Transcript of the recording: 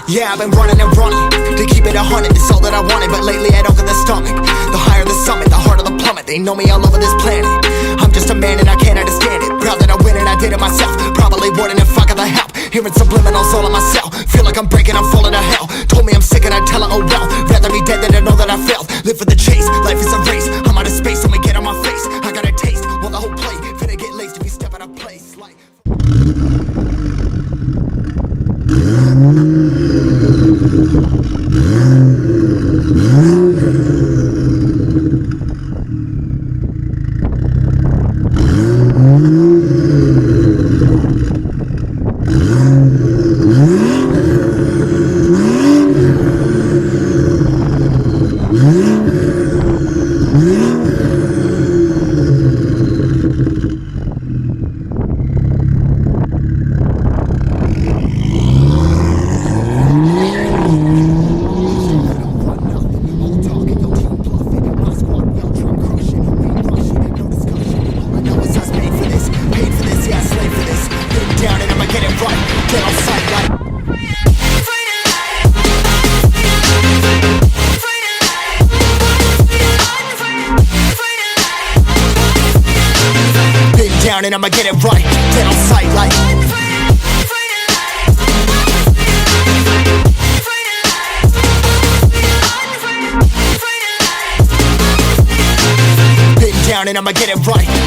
Yeah, I've been running and running to keep it 100, it's all that I wanted. But lately I don't get the stomach. The higher the summit, the harder the plummet. They know me all over this planet. I'm just a man and I can't understand it. Proud that I win and I did it myself. Probably wouldn't if I got the help. Hearing subliminals all on myself. Feel like I'm breaking, I'm falling to hell. Told me I'm sick and I tell her, oh well. Rather be dead than to know that I failed. Live for the chase, life is a race. I'm out of space, so me get on my face. I got a taste, well the whole play finna get laced if you step out of place like... And I'ma get it right, dead on sight like been down and I'ma get it right.